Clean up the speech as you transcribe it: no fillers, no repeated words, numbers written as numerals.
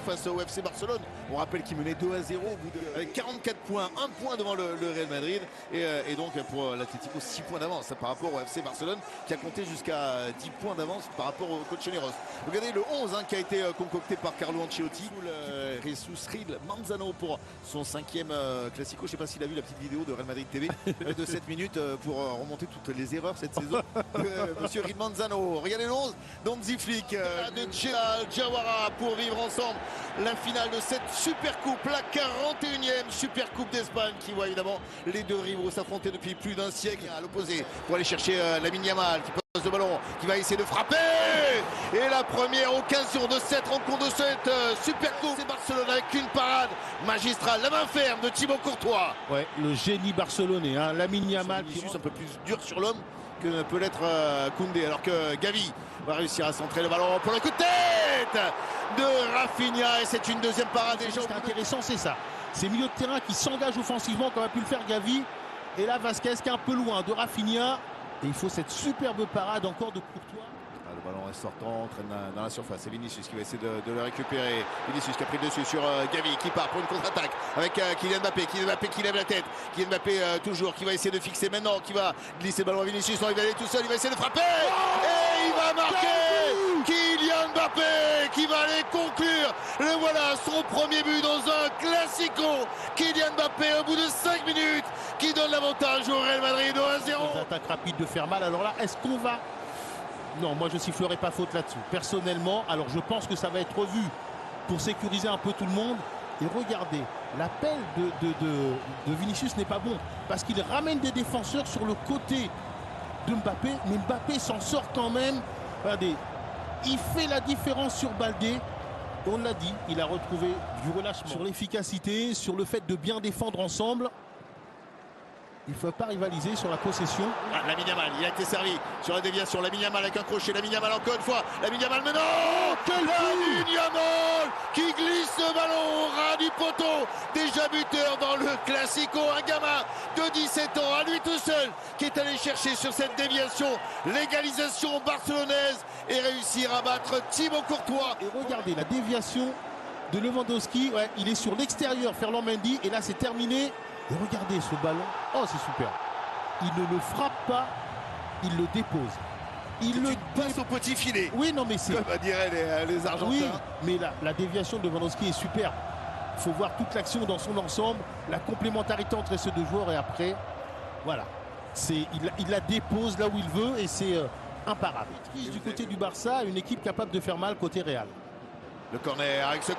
face au FC Barcelone. On rappelle qu'il menait 2-0 au bout avec 44 points, 1 point devant le Real Madrid. Et donc pour l'Atlético, 6 points d'avance par rapport au FC Barcelone qui a compté jusqu'à 10 points d'avance par rapport au Colchoneros. Regardez le 11 qui a été concocté par Carlo Ancelotti. Jesus Real Manzano pour son 5e Classico. Je ne sais pas s'il a vu la petite vidéo de Real Madrid TV de 7 minutes pour remonter toutes les erreurs cette saison. Monsieur Real Manzano. Regardez le 11. Donzi Flick de Djel Jawara pour vivre ensemble la finale de cette Super Coupe, la 41e Super Coupe d'Espagne qui voit évidemment les deux rivaux s'affronter depuis plus d'un siècle à l'opposé pour aller chercher Lamine Yamal qui pose le ballon, qui va essayer de frapper. Et la première occasion de cette rencontre, de cette Super Coupe, c'est Barcelone avec une parade magistrale, la main ferme de Thibaut Courtois. Ouais, le génie barcelonais, hein, Lamine Yamal. Vinicius un peu plus dur sur l'homme que ne peut l'être Koundé, alors que Gavi va réussir à centrer le ballon pour le coup de tête de Rafinha, et c'est une deuxième parade. Déjà, ce qui est intéressant, c'est ça. Ces milieux de terrain qui s'engagent offensivement, comme a pu le faire Gavi. Et là, Vasquez qui est un peu loin de Rafinha. Et il faut cette superbe parade encore de Courtois. Le ballon est sortant, entraîne dans la surface. C'est Vinicius qui va essayer de le récupérer. Vinicius qui a pris le dessus sur Gavi qui part pour une contre-attaque avec Kylian Mbappé. Kylian Mbappé qui lève la tête. Kylian Mbappé toujours qui va essayer de fixer maintenant, qui va glisser le ballon à Vinicius. Non, il va aller tout seul, il va essayer de frapper. Et il va marquer Kylian Mbappé qui va aller conclure. Le voilà, son premier but dans un Classico. Kylian Mbappé au bout de 5 minutes qui donne l'avantage au Real Madrid 1-0. Attaque rapide de faire mal. Alors là, est-ce qu'on va... Non, moi je sifflerai pas faute là-dessus. Personnellement, alors je pense que ça va être revu pour sécuriser un peu tout le monde. Et regardez, l'appel de Vinicius n'est pas bon parce qu'il ramène des défenseurs sur le côté de Mbappé. Mais Mbappé s'en sort quand même. Regardez, il fait la différence sur Baldé. On l'a dit, il a retrouvé du relâchement. Sur l'efficacité, sur le fait de bien défendre ensemble. Il ne faut pas rivaliser sur la possession. Lamine Yamal, il a été servi sur la déviation. Lamine Yamal avec un crochet. Lamine Yamal encore une fois. Lamine Yamal, mais non! Lamine Yamal qui glisse le ballon au ras du poteau. Déjà buteur dans le Classico. Un gamin de 17 ans, à lui tout seul, qui est allé chercher sur cette déviation l'égalisation barcelonaise et réussir à battre Thibaut Courtois. Et regardez la déviation de Lewandowski. Ouais, il est sur l'extérieur, Ferland Mendy. Et là, c'est terminé. Et regardez ce ballon. Oh, c'est super. Il ne le frappe pas, il le dépose. Il le passe au petit filet. Oui, non, mais c'est... Comme diraient les Argentins. Oui, mais la déviation de Lewandowski est super. Il faut voir toute l'action dans son ensemble, la complémentarité entre ces deux joueurs. Et après, voilà. Il la dépose là où il veut et c'est imparable. Du côté du Barça, une équipe capable de faire mal côté Real. Le corner avec ce